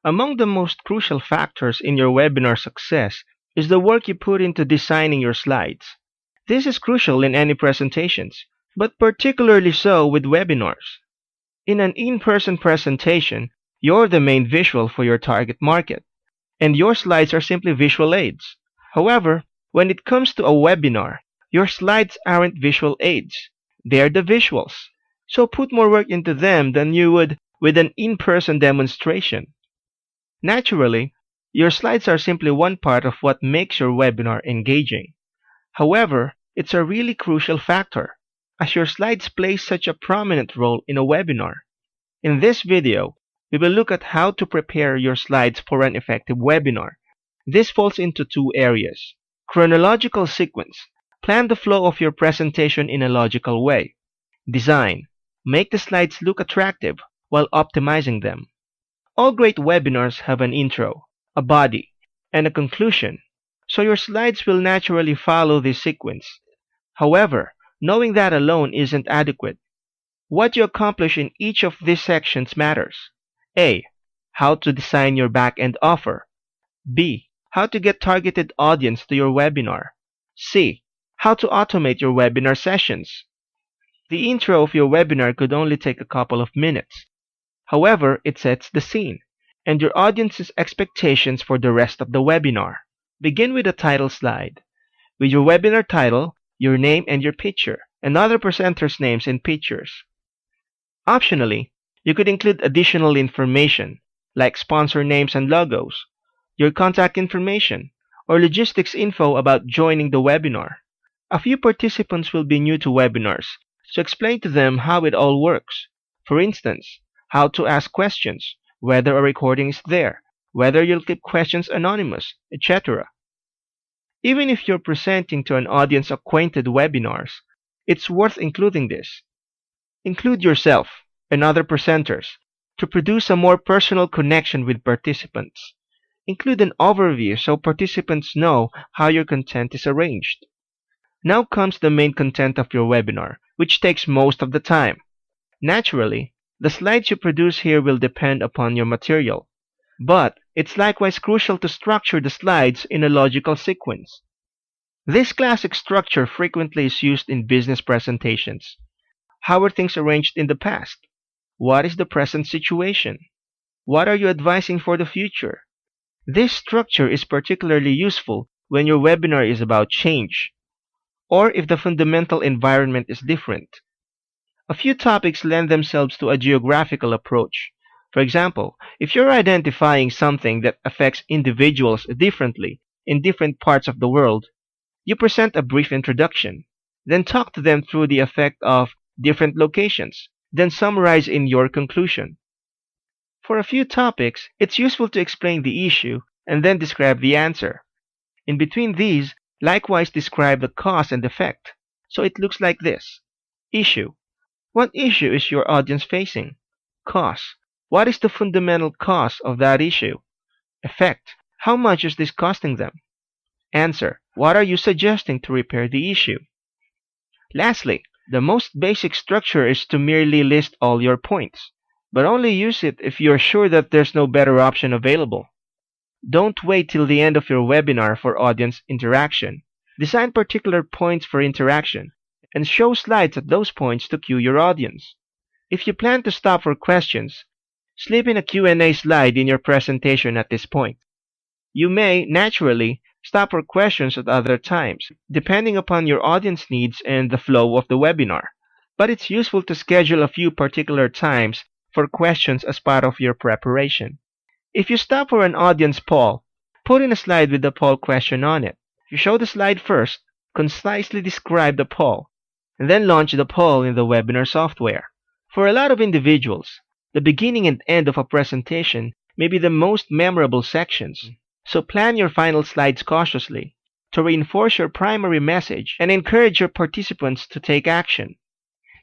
Among the most crucial factors in your webinar success is the work you put into designing your slides. This is crucial in any presentations, but particularly so with webinars. In an in-person presentation, you're the main visual for your target market, and your slides are simply visual aids. However, when it comes to a webinar, your slides aren't visual aids. They're the visuals. So put more work into them than you would with an in-person demonstration. Naturally, your slides are simply one part of what makes your webinar engaging. However, it's a really crucial factor, as your slides play such a prominent role in a webinar. In this video, we will look at how to prepare your slides for an effective webinar. This falls into two areas. Chronological sequence. Plan the flow of your presentation in a logical way. Design. Make the slides look attractive while optimizing them. All great webinars have an intro, a body, and a conclusion, so your slides will naturally follow this sequence. However, knowing that alone isn't adequate. What you accomplish in each of these sections matters. A. How to design your back-end offer. B. How to get targeted audience to your webinar. C. How to automate your webinar sessions. The intro of your webinar could only take a couple of minutes. However, it sets the scene, and your audience's expectations for the rest of the webinar. Begin with a title slide. With your webinar title, your name and your picture, and other presenters' names and pictures. Optionally, you could include additional information, like sponsor names and logos, your contact information, or logistics info about joining the webinar. A few participants will be new to webinars, so explain to them how it all works. For instance, how to ask questions, whether a recording is there, whether you'll keep questions anonymous, etc. Even if you're presenting to an audience acquainted webinars, it's worth including this. Include yourself and other presenters to produce a more personal connection with participants. Include an overview so participants know how your content is arranged. Now comes the main content of your webinar, which takes most of the time. Naturally, the slides you produce here will depend upon your material, but it's likewise crucial to structure the slides in a logical sequence. This classic structure frequently is used in business presentations. How were things arranged in the past? What is the present situation? What are you advising for the future? This structure is particularly useful when your webinar is about change, or if the fundamental environment is different. A few topics lend themselves to a geographical approach. For example, if you're identifying something that affects individuals differently in different parts of the world, you present a brief introduction, then talk to them through the effect of different locations, then summarize in your conclusion. For a few topics, it's useful to explain the issue and then describe the answer. In between these, likewise describe the cause and effect, so it looks like this. Issue. What issue is your audience facing? Cause. What is the fundamental cause of that issue? Effect. How much is this costing them? Answer. What are you suggesting to repair the issue? Lastly, the most basic structure is to merely list all your points, but only use it if you're sure that there's no better option available. Don't wait till the end of your webinar for audience interaction. Design particular points for interaction, and show slides at those points to cue your audience. If you plan to stop for questions, slip in a Q&A slide in your presentation at this point. You may, naturally, stop for questions at other times, depending upon your audience needs and the flow of the webinar. But it's useful to schedule a few particular times for questions as part of your preparation. If you stop for an audience poll, put in a slide with the poll question on it. You show the slide first, concisely describe the poll, and then launch the poll in the webinar software. For a lot of individuals, the beginning and end of a presentation may be the most memorable sections, so plan your final slides cautiously to reinforce your primary message and encourage your participants to take action.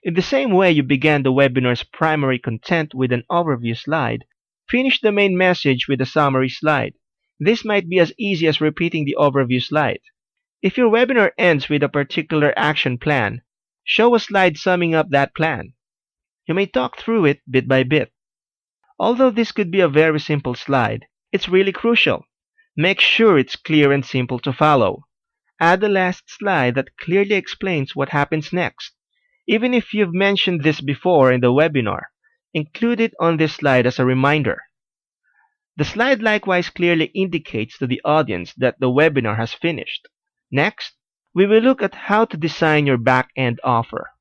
In the same way you began the webinar's primary content with an overview slide, finish the main message with a summary slide. This might be as easy as repeating the overview slide. If your webinar ends with a particular action plan, show a slide summing up that plan. You may talk through it bit by bit. Although this could be a very simple slide, it's really crucial. Make sure it's clear and simple to follow. Add the last slide that clearly explains what happens next. Even if you've mentioned this before in the webinar, include it on this slide as a reminder. The slide likewise clearly indicates to the audience that the webinar has finished. Next, we will look at how to design your back-end offer.